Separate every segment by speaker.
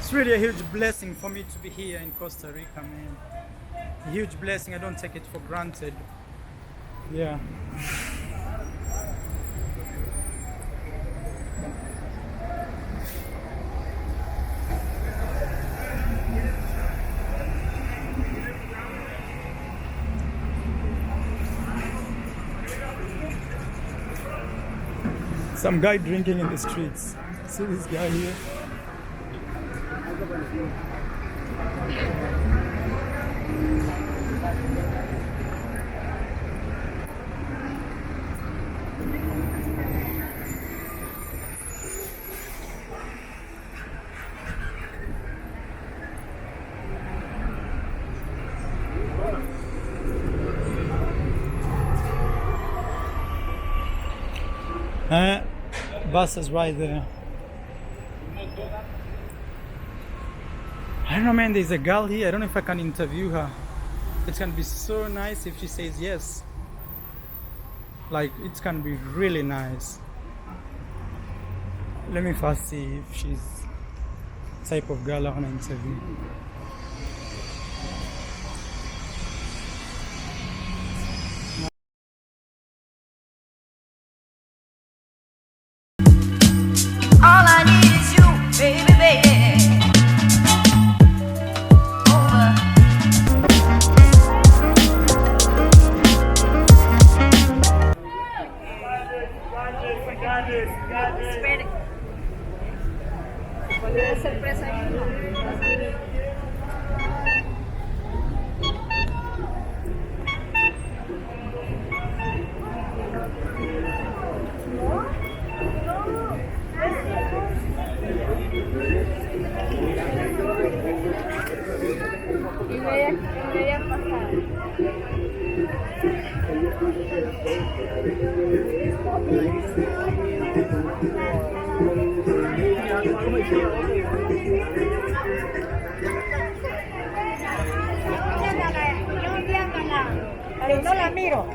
Speaker 1: It's really a huge blessing for me to be here in Costa Rica, man. A huge blessing. I don't take it for granted. Yeah. Some guy drinking in the streets. See this guy here? Bus is right there. I don't know, man, there's a girl here. I don't know if I can interview her. It's gonna be so nice if she says yes. Like, it's gonna be really nice. Let me first see if she's the type of girl I wanna interview.
Speaker 2: All I need is you, baby, baby. Over. Espere. Puede ser presa ahí, ¿no? Y voy a pasar. Pero no la miro.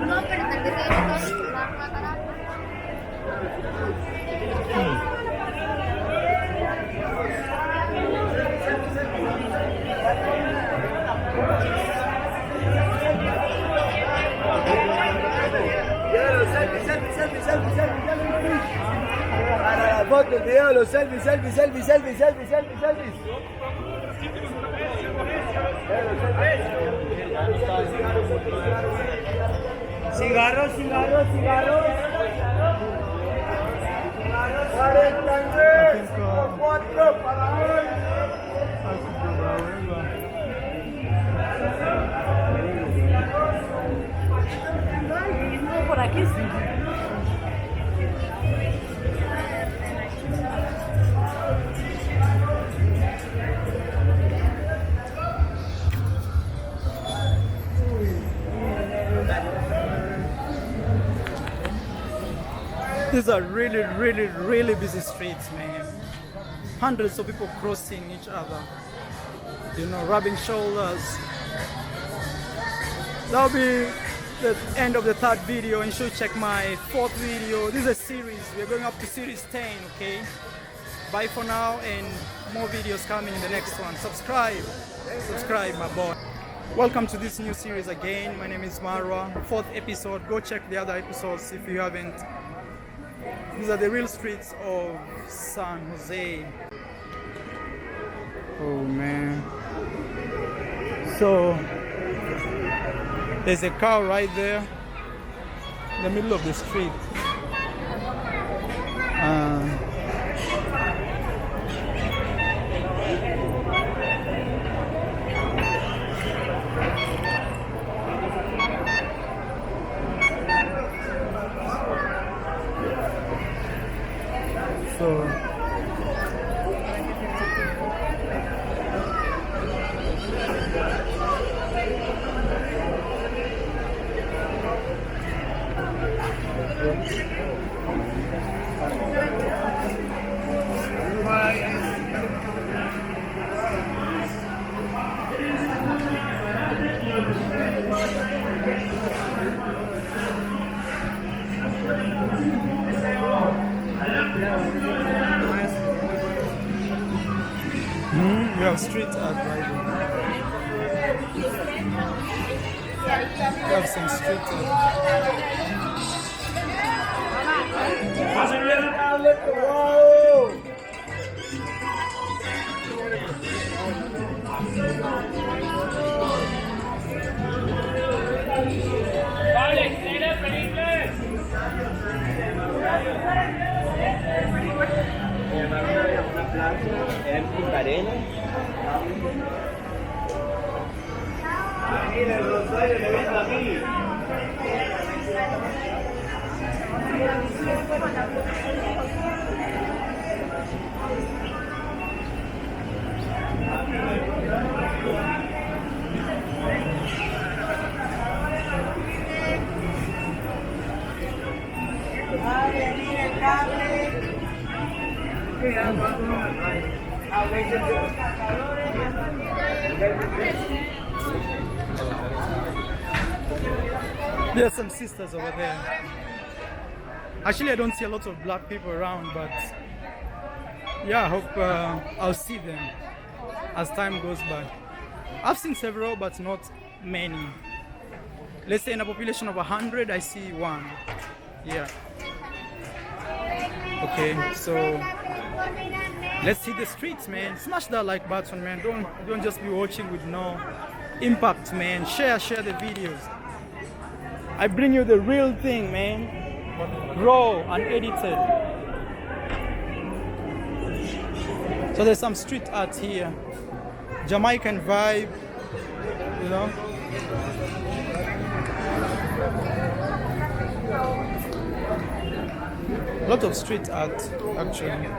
Speaker 2: No, pero tal vez
Speaker 3: Para la foto, el video, los selfies. Cigarros. 43, 4 para hoy.
Speaker 2: por aquí sí.
Speaker 1: These are really busy streets, man. Hundreds of people crossing each other, you know, rubbing shoulders. That'll be the end of the third video, and you should check my fourth video. This is a series. We're going up to series 10, okay? Bye for now, and more videos coming in the next one. Subscribe, my boy. Welcome to this new series again. My name is Marwa. Fourth episode. Go check the other episodes if you haven't. These are the real streets of San Jose. Oh man. So there's a car right there in the middle of the street. street art right there. We have some street art.
Speaker 3: Wow! En Punta Arenas. Mira, el Rosario le vendo aquí.
Speaker 1: There are some sisters over there. Actually, I don't see a lot of black people around, but yeah, I hope I'll see them as time goes by. I've seen several, but not many. Let's say in a population of 100, I see one. Yeah. Okay, so let's hit the streets, man. Smash that like button, man. Don't just be watching with no impact, man. Share the videos. I bring you the real thing, man. Raw, unedited. So there's some street art here. Jamaican vibe, you know. A lot of street art, actually.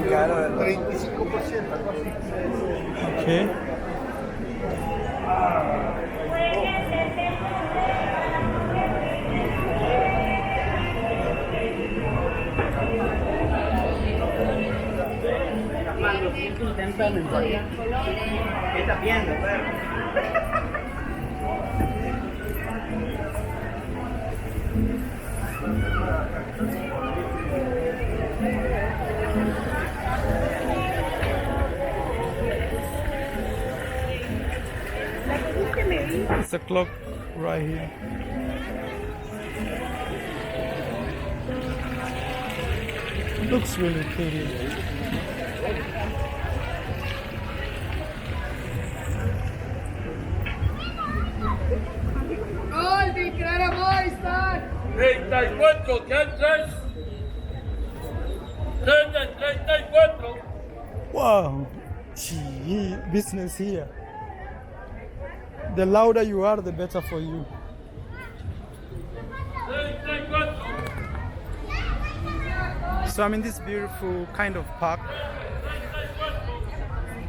Speaker 3: Claro, 35%.
Speaker 1: Okay.
Speaker 3: ¿Qué estás viendo, perro?
Speaker 1: It's a clock right here. Looks really pretty.
Speaker 4: ¡Gol, mi clara Moistar!
Speaker 5: 34, ¿qué haces? 34.
Speaker 1: Wow, gee, business here. The louder you are, the better for you.
Speaker 5: 34.
Speaker 1: So I'm in this beautiful kind of park,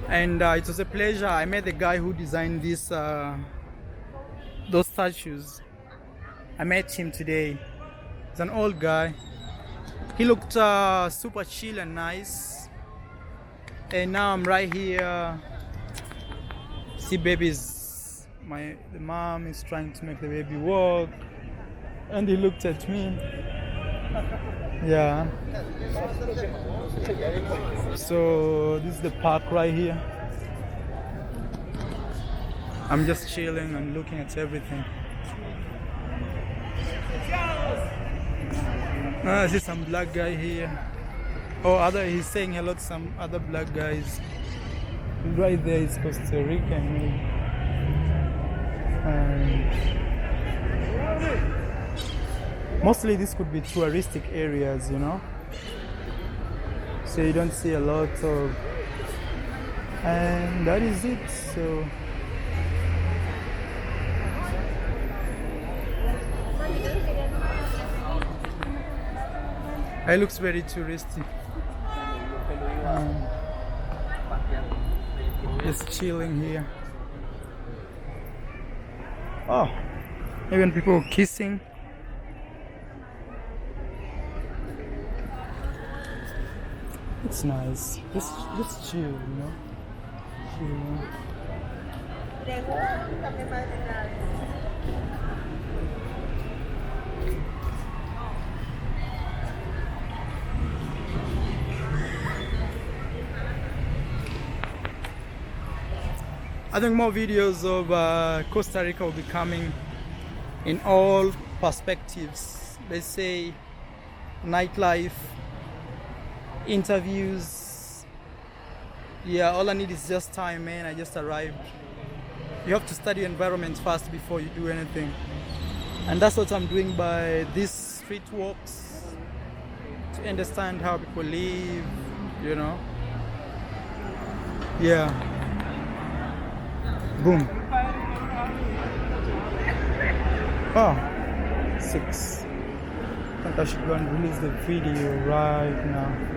Speaker 1: and it was a pleasure. I met the guy who designed this, those statues. I met him today. He's an old guy. He looked super chill and nice. And now I'm right here. See babies. The mom is trying to make the baby walk, and he looked at me. Yeah. So this is the park right here. I'm just chilling and looking at everything. I see some black guy here. Oh, he's saying hello to some other black guys. Right there is Costa Rica. Mostly this could be touristic areas, you know. So you don't see a lot of, and that is it. So it looks very touristy. Just chilling here. Oh, even people kissing. It's nice. Just chill, you know. Chill. I think more videos of Costa Rica will be coming in all perspectives. Let's say nightlife, interviews. Yeah, all I need is just time, man. I just arrived. You have to study environment first before you do anything. And that's what I'm doing by these street walks, to understand how people live, you know. Yeah. Boom. Oh, 6. I think I should go and release the video right now.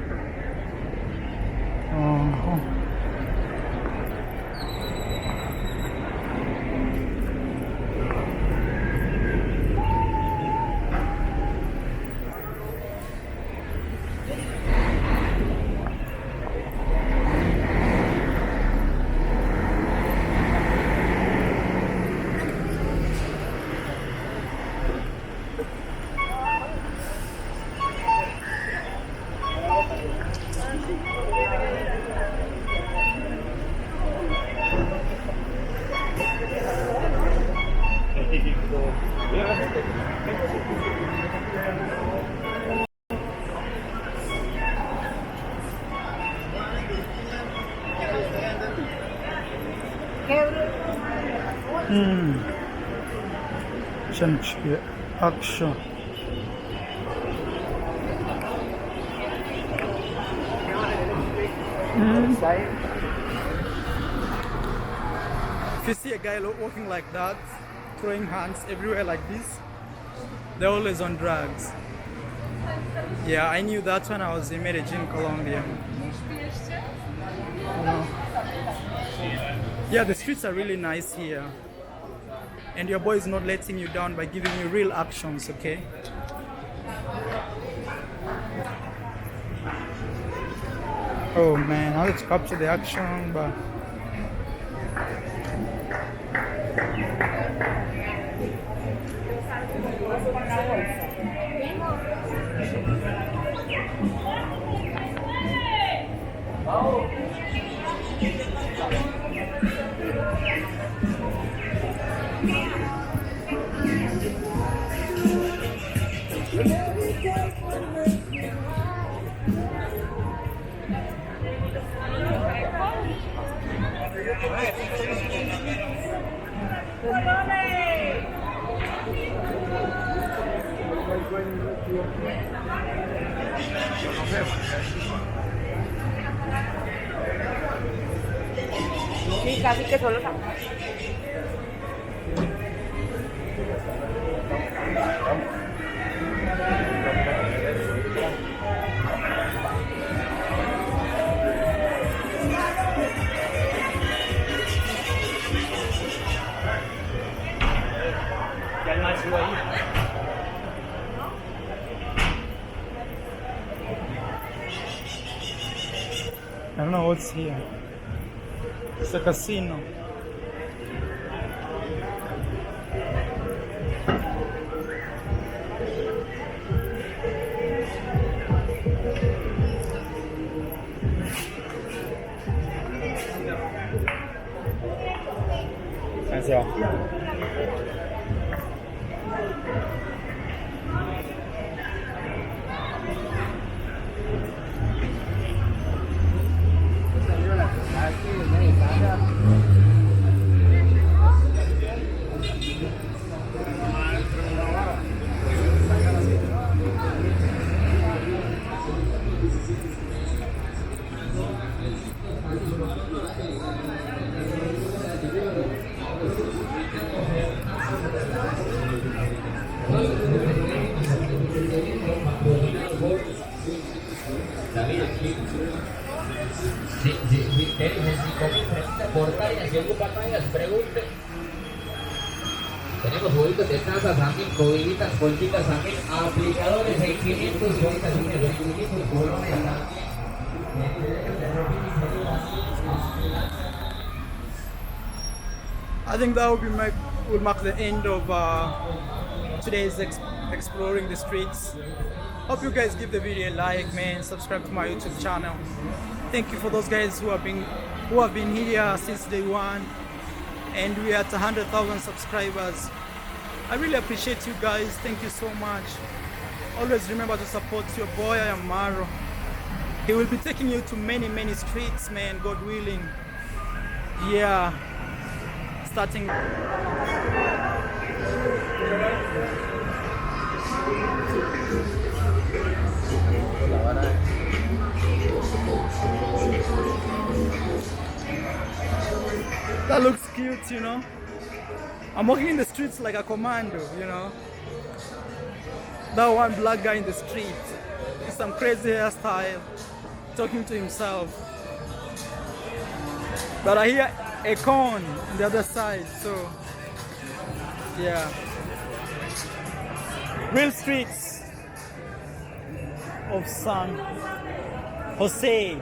Speaker 1: Siempre, action. If you see a guy walking like that, throwing hands everywhere like this, they're always on drugs. Yeah, I knew that when I was in Medellin, Colombia. Yeah, the streets are really nice here. And your boy is not letting you down by giving you real actions, okay? Oh man, I wanted to capture the action, but
Speaker 4: Sí, casi que solo
Speaker 3: Ya el máximo ahí.
Speaker 1: I don't know what's here. It's a casino.
Speaker 3: Gracias.
Speaker 6: Tenemos juguitos de tazas también, cobiditas, colchitas también, aplicadores en 500, ahorita sí, los 500 colones acá.
Speaker 1: I think that will mark the end of today's exploring the streets. Hope you guys give the video a like, man. Subscribe to my YouTube channel. Thank you for those guys who have been here since day one. and we are at 100,000 subscribers. I really appreciate you guys. Thank you so much. Always remember to support your boy. I am Maro. He will be taking you to many streets, man, God willing. Yeah, starting. That looks cute, you know. I'm walking in the streets like a commando, you know. That one black guy in the street with some crazy hairstyle, talking to himself. But I hear a con on the other side, so yeah. Real streets of San Jose.